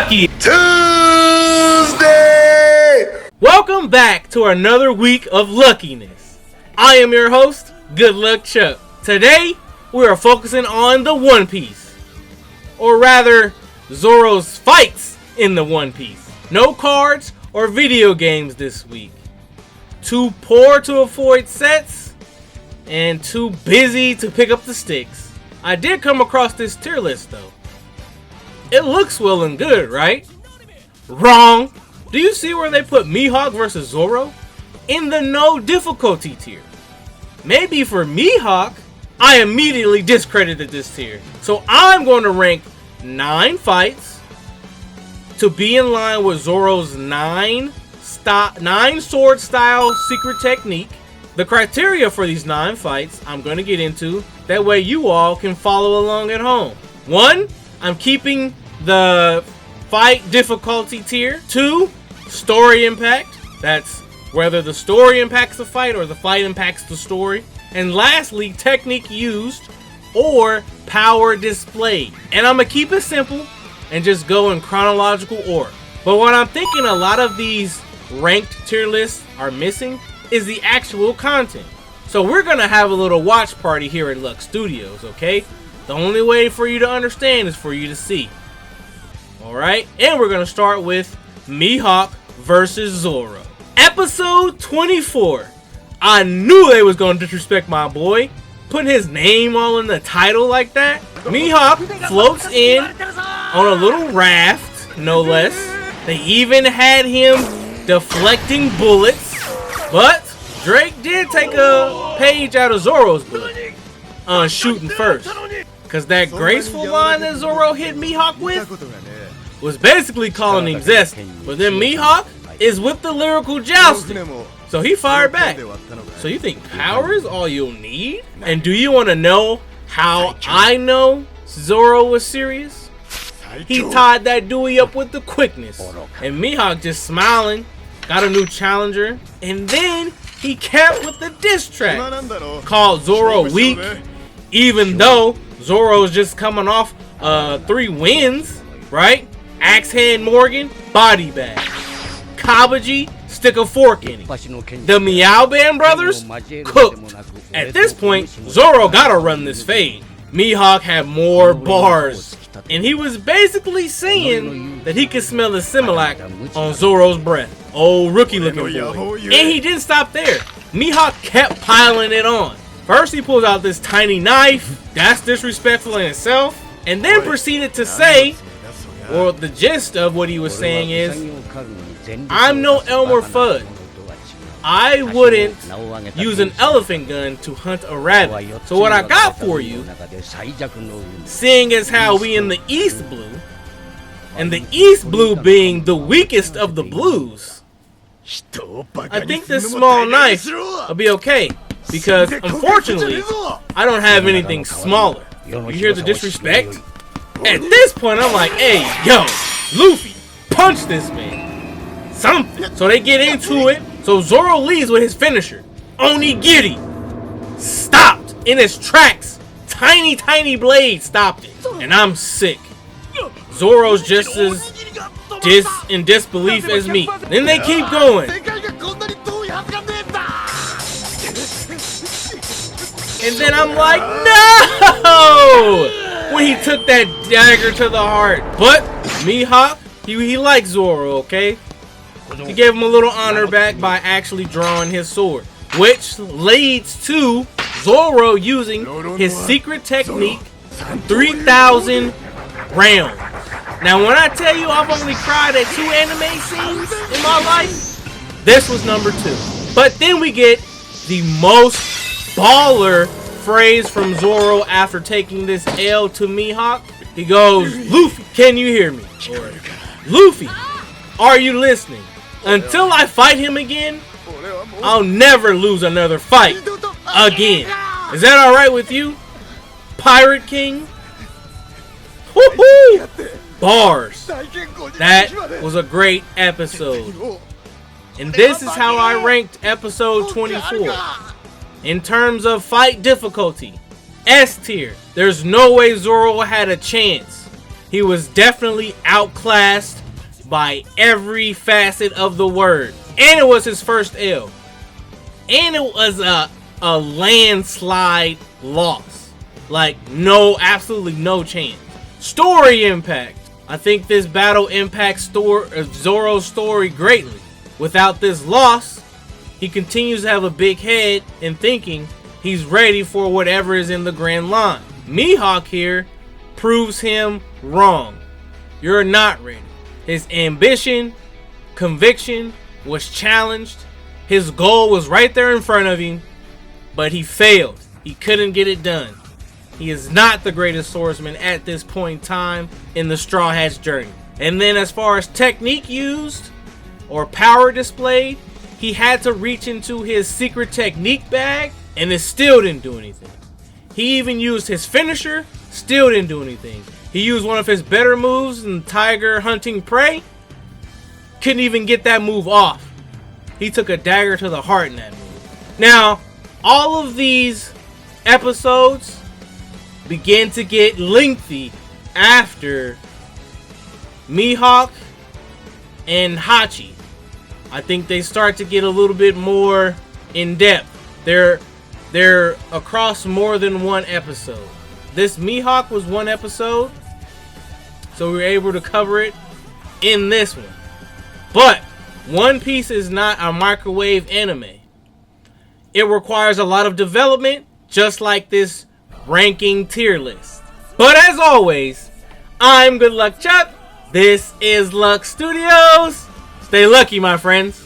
Lucky Tuesday! Welcome back to another week of luckiness. I am your host, Good Luck Chuck. Today, we are focusing on the One Piece. Or rather, Zoro's fights in the One Piece. No cards or video games this week. Too poor to avoid sets, and too busy to pick up the sticks. I did come across this tier list though. It looks well and good, right? Wrong! Do you see where they put Mihawk versus Zoro? In the no difficulty tier. Maybe for Mihawk, I immediately discredited this tier. So I'm going to rank 9 fights to be in line with Zoro's 9 sword style secret technique. The criteria for these 9 fights I'm going to get into. That way you all can follow along at home. 1, I'm keeping the fight difficulty tier. 2, story impact. That's whether the story impacts the fight or the fight impacts the story. And lastly, technique used or power displayed. And I'm going to keep it simple and just go in chronological order. But what I'm thinking a lot of these ranked tier lists are missing is the actual content. So we're going to have a little watch party here at Lux Studios, okay? The only way for you to understand is for you to see. Alright, and we're going to start with Mihawk versus Zoro. Episode 24. I knew they was going to disrespect my boy. Putting his name all in the title like that. Mihawk floats in on a little raft, no less. They even had him deflecting bullets. But Drake did take a page out of Zoro's book on shooting first. Because that graceful line that Zoro hit Mihawk with was basically calling him zesty. But then Mihawk is with the lyrical jousting. So he fired back. So you think power is all you'll need? And do you want to know how I know Zoro was serious? He tied that Dewey up with the quickness. And Mihawk just smiling. Got a new challenger. And then he kept with the diss track. Called Zoro weak. Even though Zoro's just coming off 3 wins. Right? Axehead Morgan, body bag. Kabaji, stick a fork in it. The Meow Band brothers, cooked. At this point, Zoro gotta run this fade. Mihawk had more bars. And he was basically saying that he could smell the Similac on Zoro's breath. Oh, rookie looking boy. And he didn't stop there. Mihawk kept piling it on. First he pulls out this tiny knife. That's disrespectful in itself. And then proceeded to say, or the gist of what he was saying is, I'm no Elmer Fudd. I wouldn't use an elephant gun to hunt a rabbit. So what I got for you, seeing as how we in the East Blue, and the East Blue being the weakest of the blues, I think this small knife will be okay. Because unfortunately, I don't have anything smaller. You hear the disrespect? At this point, I'm like, hey, yo, Luffy, punch this man. Something. So they get into it. So Zoro leads with his finisher. Onigiri. Stopped in his tracks. Tiny, tiny blade stopped it. And I'm sick. Zoro's just as in disbelief as me. Then they keep going. And then I'm like, no! When he took that dagger to the heart. But Mihawk, he likes Zoro, okay? He gave him a little honor back by actually drawing his sword. Which leads to Zoro using his secret technique, 3,000 rounds. Now when I tell you I've only cried at 2 anime scenes in my life, this was number 2. But then we get the most baller phrase from Zoro after taking this L to Mihawk. He goes, Luffy, can you hear me? Or, Luffy, are you listening? Until I fight him again, I'll never lose another fight again. Is that alright with you, Pirate King? Woohoo! Bars. That was a great episode. And this is how I ranked episode 24. In terms of fight difficulty, S tier. There's no way Zoro had a chance. He was definitely outclassed by every facet of the word. And it was his first L. And it was a landslide loss. Like, absolutely no chance. Story impact. I think this battle impacts Zoro's story greatly. Without this loss, he continues to have a big head and thinking he's ready for whatever is in the grand line. Mihawk here proves him wrong. You're not ready. His ambition, conviction was challenged. His goal was right there in front of him, but he failed. He couldn't get it done. He is not the greatest swordsman at this point in time in the Straw Hat's journey. And then as far as technique used or power displayed, he had to reach into his secret technique bag and it still didn't do anything. He even used his finisher, still didn't do anything. He used one of his better moves in Tiger Hunting Prey, couldn't even get that move off. He took a dagger to the heart in that move. Now, all of these episodes begin to get lengthy after Mihawk and Hachi. I think they start to get a little bit more in depth. They're across more than one episode. This Mihawk was one episode, so we were able to cover it in this one. But One Piece is not a microwave anime. It requires a lot of development, just like this ranking tier list. But as always, I'm Good Luck Chuck. This is Luck Studios. Stay lucky, my friends.